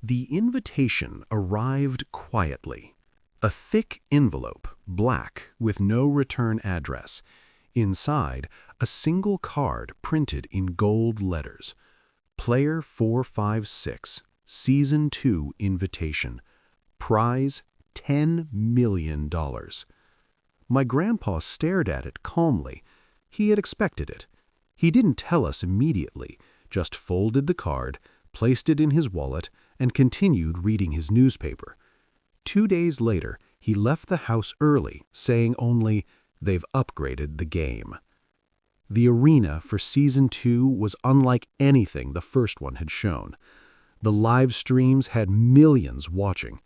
The invitation arrived quietly. A thick envelope, black, with no return address. Inside, a single card printed in gold letters. Player 456, Season 2 invitation. Prize $10 million. My grandpa stared at it calmly. He had expected it. He didn't tell us immediately, just folded the card, placed it in his wallet, and continued reading his newspaper. 2 days later, he left the house early, saying only, "They've upgraded the game." The arena for Season 2 was unlike anything the first one had shown. The live streams had millions watching.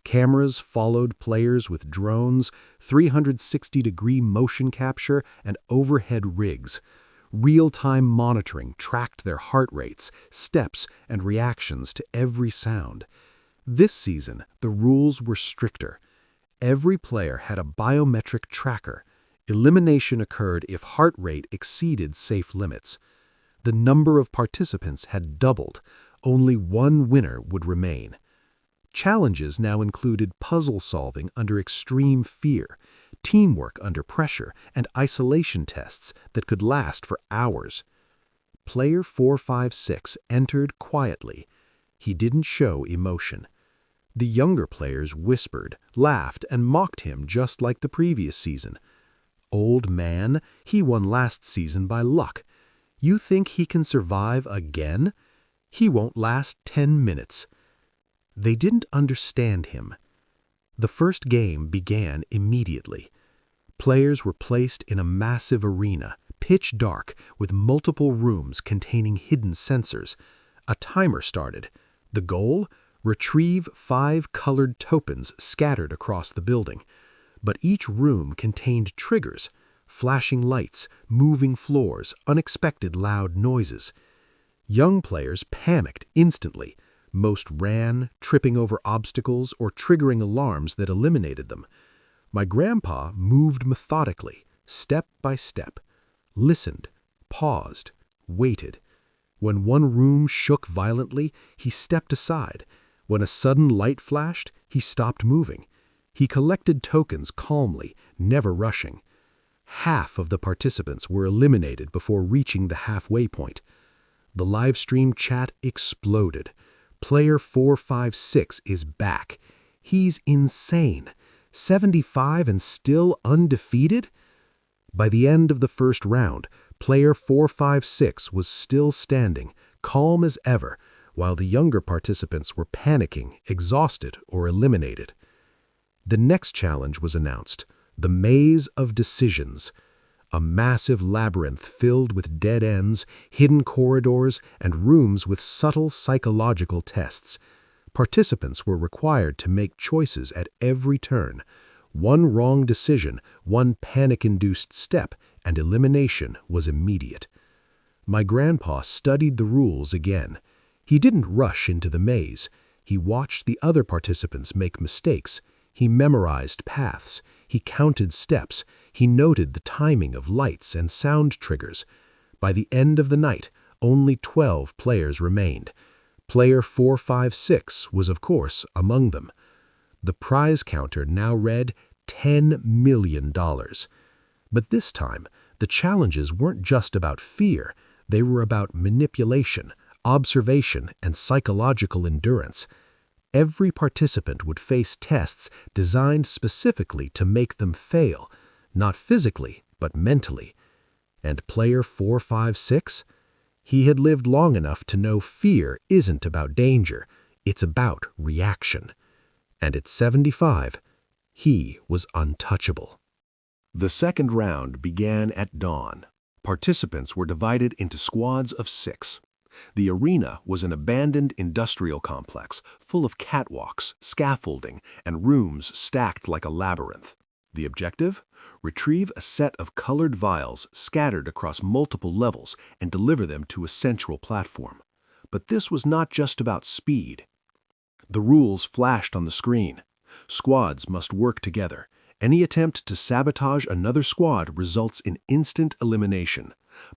Cameras followed players with drones, 360-degree motion capture, and overhead rigs. Real-time monitoring tracked their heart rates, steps, and reactions to every sound. This season, the rules were stricter. Every player had a biometric tracker. Elimination occurred if heart rate exceeded safe limits. The number of participants had doubled. Only one winner would remain. Challenges now included puzzle solving under extreme fear, teamwork under pressure, and isolation tests that could last for hours. Player 456 entered quietly. He didn't show emotion. The younger players whispered, laughed, and mocked him just like the previous season. "Old man, he won last season by luck. You think he can survive again? He won't last 10 minutes." They didn't understand him. The first game began immediately. Players were placed in a massive arena, pitch dark, with multiple rooms containing hidden sensors. A timer started. The goal? Retrieve 5 colored tokens scattered across the building. But each room contained triggers, flashing lights, moving floors, unexpected loud noises. Young players panicked instantly. Most ran, tripping over obstacles or triggering alarms that eliminated them. My grandpa moved methodically, step by step, listened, paused, waited. When one room shook violently, he stepped aside. When a sudden light flashed, he stopped moving. He collected tokens calmly, never rushing. Half of the participants were eliminated before reaching the halfway point. The live stream chat exploded. Player 456 is back. He's insane. 75 and still undefeated? By the end of the first round, player 456 was still standing, calm as ever, while the younger participants were panicking, exhausted, or eliminated. The next challenge was announced, the Maze of Decisions. A massive labyrinth filled with dead ends, hidden corridors, and rooms with subtle psychological tests. Participants were required to make choices at every turn. One wrong decision, one panic-induced step, and elimination was immediate. My grandpa studied the rules again. He didn't rush into the maze. He watched the other participants make mistakes. He memorized paths. He counted steps. He noted the timing of lights and sound triggers. By the end of the night, only 12 players remained. Player 456 was, of course, among them. The prize counter now read $10 million. But this time, the challenges weren't just about fear. They were about manipulation, observation, and psychological endurance. Every participant would face tests designed specifically to make them fail, not physically, but mentally. And player 456? He had lived long enough to know fear isn't about danger, it's about reaction. And at 75, he was untouchable. The second round began at dawn. Participants were divided into squads of 6. The arena was an abandoned industrial complex full of catwalks, scaffolding, and rooms stacked like a labyrinth. The objective? Retrieve a set of colored vials scattered across multiple levels and deliver them to a central platform. But this was not just about speed. The rules flashed on the screen. Squads must work together. Any attempt to sabotage another squad results in instant elimination.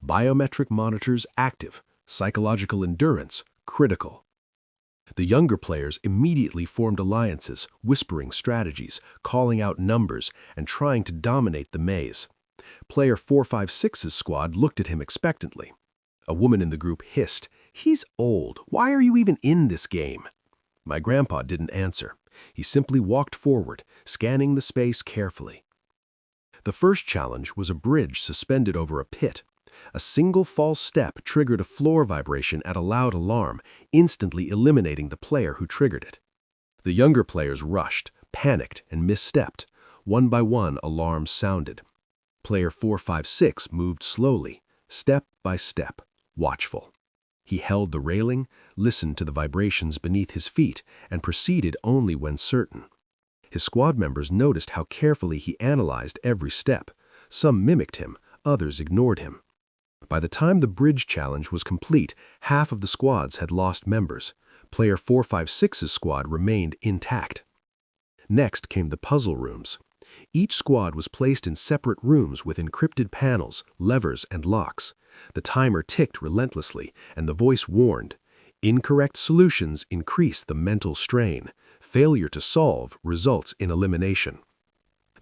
Biometric monitors active. Psychological endurance critical. The younger players immediately formed alliances, whispering strategies, calling out numbers, and trying to dominate the maze. Player 456's squad looked at him expectantly. A woman in the group hissed, "He's old. Why are you even in this game?" My grandpa didn't answer. He simply walked forward, scanning the space carefully. The first challenge was a bridge suspended over a pit. A single false step triggered a floor vibration at a loud alarm, instantly eliminating the player who triggered it. The younger players rushed, panicked, and misstepped. One by one, alarms sounded. Player 456 moved slowly, step by step, watchful. He held the railing, listened to the vibrations beneath his feet, and proceeded only when certain. His squad members noticed how carefully he analyzed every step. Some mimicked him, others ignored him. By the time the bridge challenge was complete, half of the squads had lost members. Player 456's squad remained intact. Next came the puzzle rooms. Each squad was placed in separate rooms with encrypted panels, levers, and locks. The timer ticked relentlessly, and the voice warned. Incorrect solutions increase the mental strain. Failure to solve results in elimination.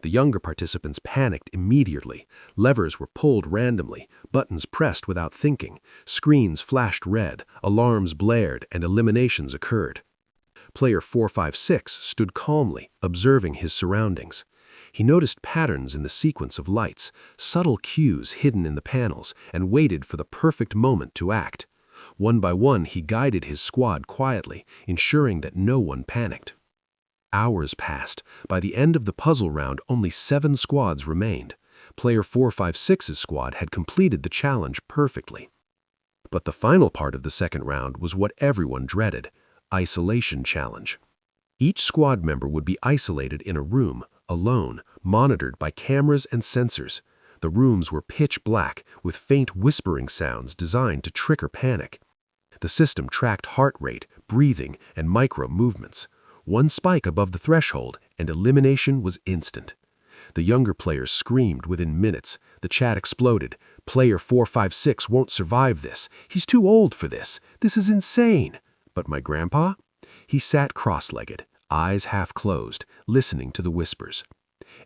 The younger participants panicked immediately. Levers were pulled randomly, buttons pressed without thinking, screens flashed red, alarms blared, and eliminations occurred. Player 456 stood calmly, observing his surroundings. He noticed patterns in the sequence of lights, subtle cues hidden in the panels, and waited for the perfect moment to act. One by one, he guided his squad quietly, ensuring that no one panicked. Hours passed. By the end of the puzzle round, only 7 squads remained. Player 456's squad had completed the challenge perfectly. But the final part of the second round was what everyone dreaded: isolation challenge. Each squad member would be isolated in a room, alone, monitored by cameras and sensors. The rooms were pitch black, with faint whispering sounds designed to trigger panic. The system tracked heart rate, breathing, and micro movements. One spike above the threshold, and elimination was instant. The younger players screamed within minutes. The chat exploded. "Player 456 won't survive this. He's too old for this. This is insane." But my grandpa? He sat cross-legged, eyes half closed, listening to the whispers.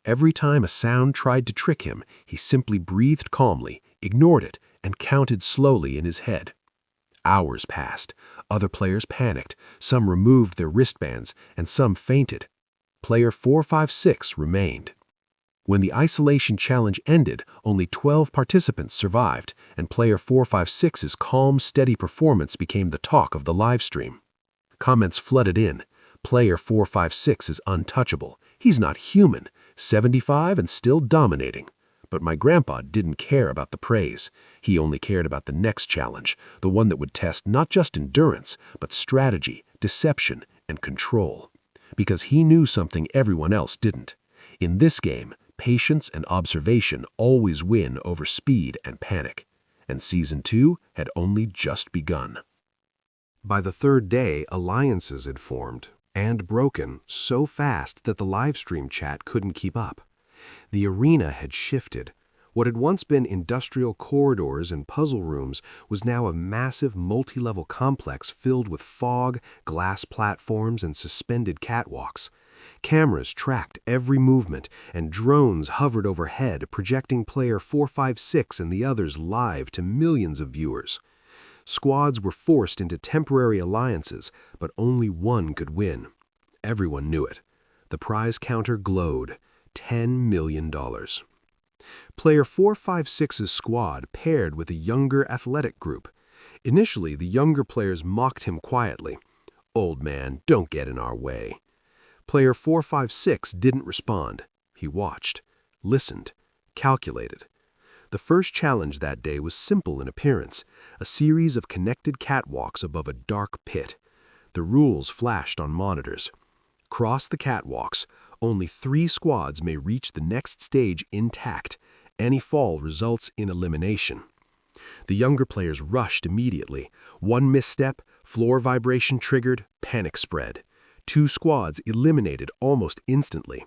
Every time a sound tried to trick him, he simply breathed calmly, ignored it, and counted slowly in his head. Hours passed. Other players panicked. Some removed their wristbands, and some fainted. Player 456 remained. When the isolation challenge ended, only 12 participants survived, and player 456's calm, steady performance became the talk of the livestream. Comments flooded in. "Player 456 is untouchable. He's not human. 75 and still dominating." But my grandpa didn't care about the praise. He only cared about the next challenge, the one that would test not just endurance, but strategy, deception, and control. Because he knew something everyone else didn't. In this game, patience and observation always win over speed and panic. And Season 2 had only just begun. By the third day, alliances had formed, and broken so fast that the livestream chat couldn't keep up. The arena had shifted. What had once been industrial corridors and puzzle rooms was now a massive multi-level complex filled with fog, glass platforms, and suspended catwalks. Cameras tracked every movement, and drones hovered overhead, projecting player 456 and the others live to millions of viewers. Squads were forced into temporary alliances, but only one could win. Everyone knew it. The prize counter glowed. $10 million. Player 456's squad paired with a younger athletic group. Initially, the younger players mocked him quietly. "Old man, don't get in our way." Player 456 didn't respond. He watched, listened, calculated. The first challenge that day was simple in appearance, a series of connected catwalks above a dark pit. The rules flashed on monitors. Cross the catwalks. Only 3 squads may reach the next stage intact. Any fall results in elimination. The younger players rushed immediately. One misstep, floor vibration triggered, panic spread. 2 squads eliminated almost instantly.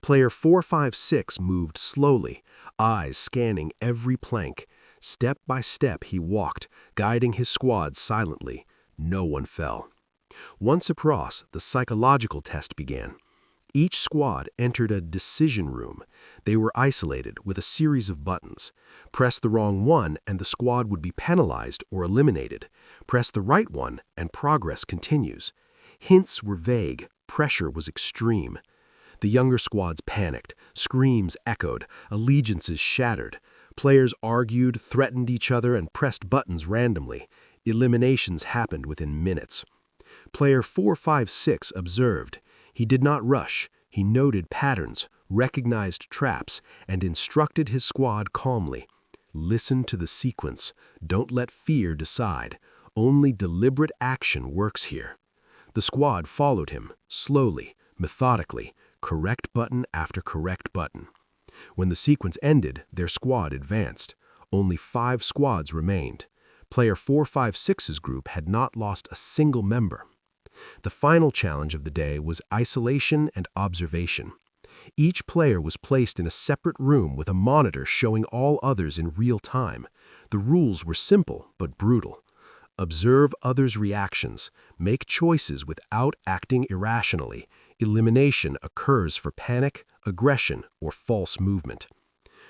Player 456 moved slowly, eyes scanning every plank. Step by step he walked, guiding his squad silently. No one fell. Once across, the psychological test began. Each squad entered a decision room. They were isolated with a series of buttons. Press the wrong one and the squad would be penalized or eliminated. Press the right one and progress continues. Hints were vague. Pressure was extreme. The younger squads panicked. Screams echoed. Allegiances shattered. Players argued, threatened each other, and pressed buttons randomly. Eliminations happened within minutes. Player 456 observed. He did not rush. He noted patterns, recognized traps, and instructed his squad calmly. Listen to the sequence. Don't let fear decide. Only deliberate action works here. The squad followed him, slowly, methodically, correct button after correct button. When the sequence ended, their squad advanced. Only 5 squads remained. Player 456's group had not lost a single member. The final challenge of the day was isolation and observation. Each player was placed in a separate room with a monitor showing all others in real time. The rules were simple but brutal. Observe others' reactions. Make choices without acting irrationally. Elimination occurs for panic, aggression, or false movement.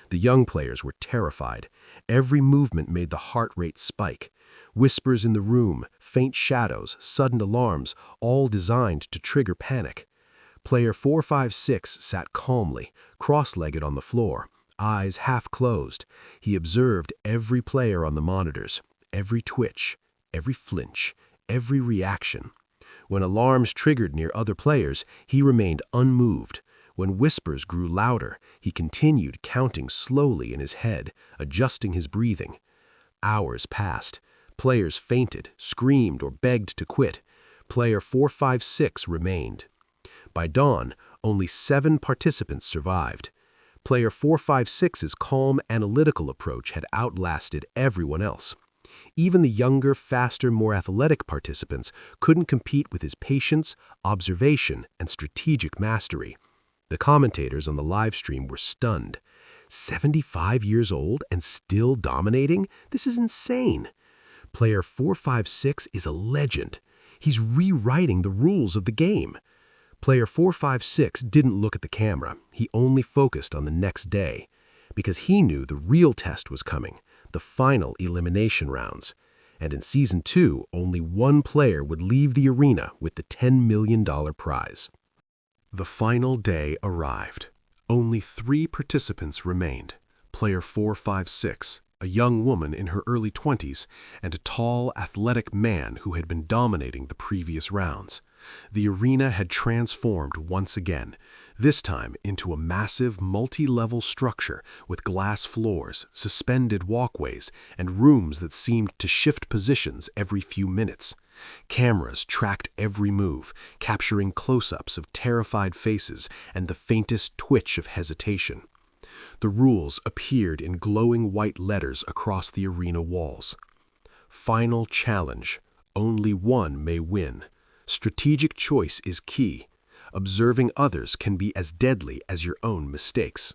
The young players were terrified. Every movement made the heart rate spike. Whispers in the room, faint shadows, sudden alarms, all designed to trigger panic. Player 456 sat calmly, cross-legged on the floor, eyes half closed. He observed every player on the monitors, every twitch, every flinch, every reaction. When alarms triggered near other players, he remained unmoved. When whispers grew louder, he continued counting slowly in his head, adjusting his breathing. Hours passed. Players fainted, screamed, or begged to quit. Player 456 remained. By dawn, only 7 participants survived. Player 456's calm, analytical approach had outlasted everyone else. Even the younger, faster, more athletic participants couldn't compete with his patience, observation, and strategic mastery. The commentators on the live stream were stunned. 75 years old and still dominating? This is insane. Player 456 is a legend. He's rewriting the rules of the game. Player 456 didn't look at the camera. He only focused on the next day, because he knew the real test was coming, the final elimination rounds. And in Season 2, only one player would leave the arena with the $10 million prize. The final day arrived. Only 3 participants remained. Player 456, a young woman in her early 20s, and a tall, athletic man who had been dominating the previous rounds. The arena had transformed once again, this time into a massive, multi-level structure with glass floors, suspended walkways, and rooms that seemed to shift positions every few minutes. Cameras tracked every move, capturing close-ups of terrified faces and the faintest twitch of hesitation. The rules appeared in glowing white letters across the arena walls. Final challenge. Only one may win. Strategic choice is key. Observing others can be as deadly as your own mistakes.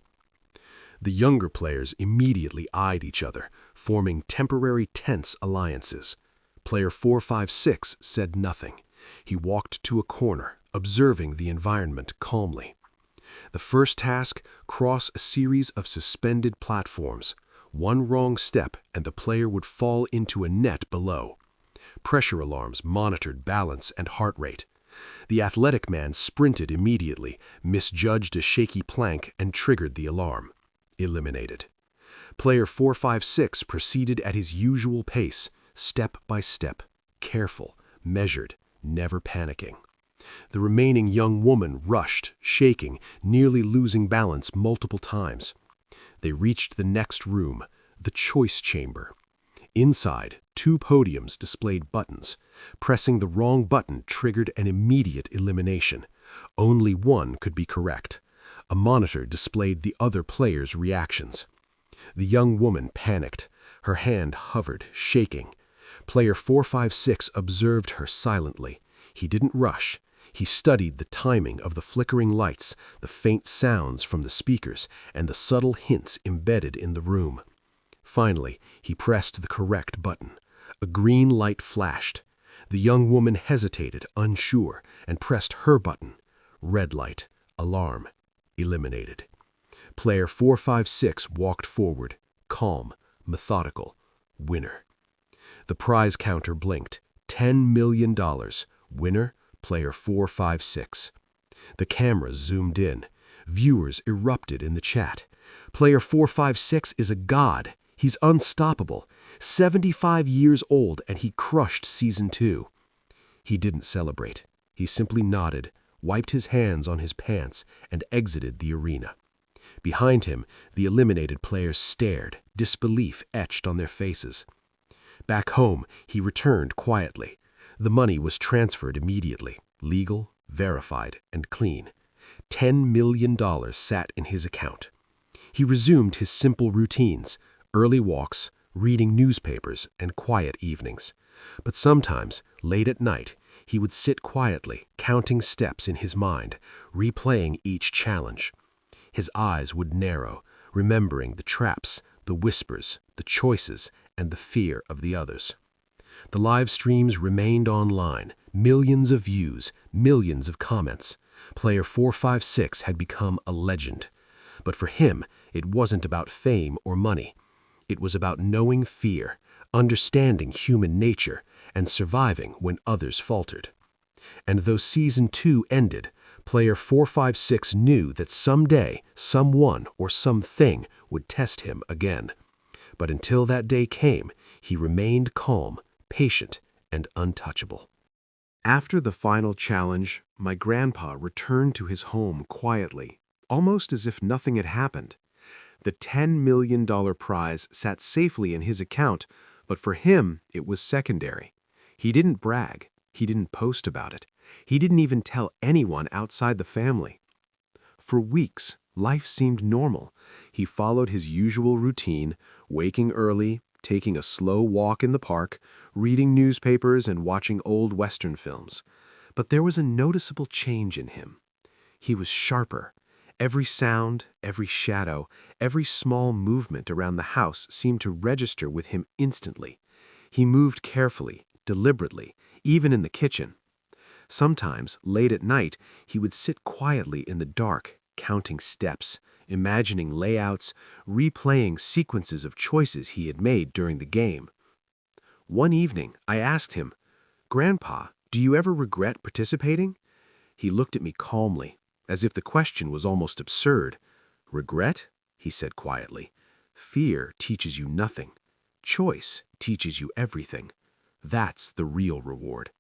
The younger players immediately eyed each other, forming temporary tense alliances. Player 456 said nothing. He walked to a corner, observing the environment calmly. The first task, cross a series of suspended platforms. One wrong step and the player would fall into a net below. Pressure alarms monitored balance and heart rate. The athletic man sprinted immediately, misjudged a shaky plank, and triggered the alarm. Eliminated. Player 456 proceeded at his usual pace, step by step, careful, measured, never panicking. The remaining young woman rushed, shaking, nearly losing balance multiple times. They reached the next room, the choice chamber. Inside, 2 podiums displayed buttons. Pressing the wrong button triggered an immediate elimination. Only one could be correct. A monitor displayed the other players' reactions. The young woman panicked. Her hand hovered, shaking. Player 456 observed her silently. He didn't rush. He studied the timing of the flickering lights, the faint sounds from the speakers, and the subtle hints embedded in the room. Finally, he pressed the correct button. A green light flashed. The young woman hesitated, unsure, and pressed her button. Red light, alarm, eliminated. Player 456 walked forward, calm, methodical, winner. The prize counter blinked. $10 million. Winner, player 456. The cameras zoomed in. Viewers erupted in the chat. Player 456 is a god. He's unstoppable. 75 years old, and he crushed Season 2. He didn't celebrate. He simply nodded, wiped his hands on his pants, and exited the arena. Behind him, the eliminated players stared, disbelief etched on their faces. Back home, he returned quietly. The money was transferred immediately, legal, verified, and clean. $10 million sat in his account. He resumed his simple routines, early walks, reading newspapers, and quiet evenings. But sometimes, late at night, he would sit quietly, counting steps in his mind, replaying each challenge. His eyes would narrow, remembering the traps, the whispers, the choices, and the fear of the others. The live streams remained online, millions of views, millions of comments. Player 456 had become a legend. But for him, it wasn't about fame or money. It was about knowing fear, understanding human nature, and surviving when others faltered. And though Season 2 ended, player 456 knew that someday, someone or something would test him again. But until that day came, he remained calm, patient, and untouchable. After the final challenge, my grandpa returned to his home quietly, almost as if nothing had happened. The $10 million prize sat safely in his account, but for him, it was secondary. He didn't brag. He didn't post about it. He didn't even tell anyone outside the family. For weeks, life seemed normal. He followed his usual routine, waking early, taking a slow walk in the park, reading newspapers and watching old Western films. But there was a noticeable change in him. He was sharper. Every sound, every shadow, every small movement around the house seemed to register with him instantly. He moved carefully, deliberately, even in the kitchen. Sometimes, late at night, he would sit quietly in the dark, counting steps, imagining layouts, replaying sequences of choices he had made during the game. One evening, I asked him, "Grandpa, do you ever regret participating?" He looked at me calmly, as if the question was almost absurd. "Regret?" he said quietly. "Fear teaches you nothing. Choice teaches you everything. That's the real reward."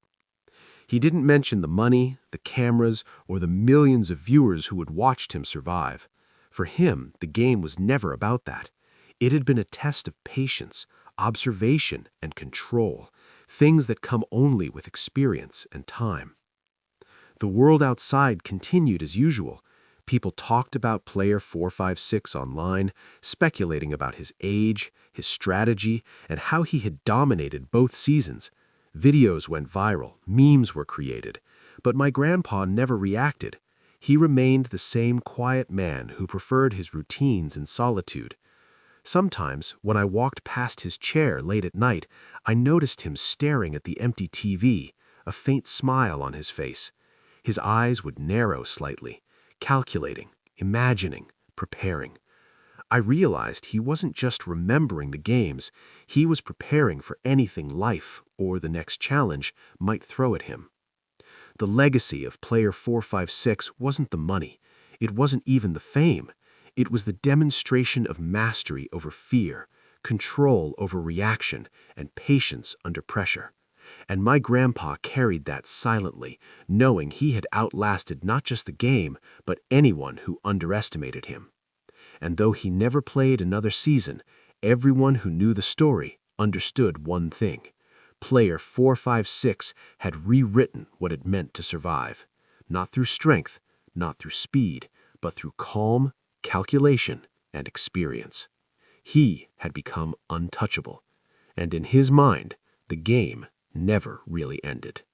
He didn't mention the money, the cameras, or the millions of viewers who had watched him survive. For him, the game was never about that. It had been a test of patience, observation, and control, things that come only with experience and time. The world outside continued as usual. People talked about player 456 online, speculating about his age, his strategy, and how he had dominated both seasons. Videos went viral, memes were created, but my grandpa never reacted. He remained the same quiet man who preferred his routines and solitude. Sometimes, when I walked past his chair late at night, I noticed him staring at the empty TV, a faint smile on his face. His eyes would narrow slightly, calculating, imagining, preparing. I realized he wasn't just remembering the games, he was preparing for anything life or the next challenge might throw at him. The legacy of player 456 wasn't the money. It wasn't even the fame. It was the demonstration of mastery over fear, control over reaction, and patience under pressure. And my grandpa carried that silently, knowing he had outlasted not just the game, but anyone who underestimated him. And though he never played another season, everyone who knew the story understood one thing. Player 456 had rewritten what it meant to survive. Not through strength, not through speed, but through calm, calculation, and experience. He had become untouchable. And in his mind, the game never really ended.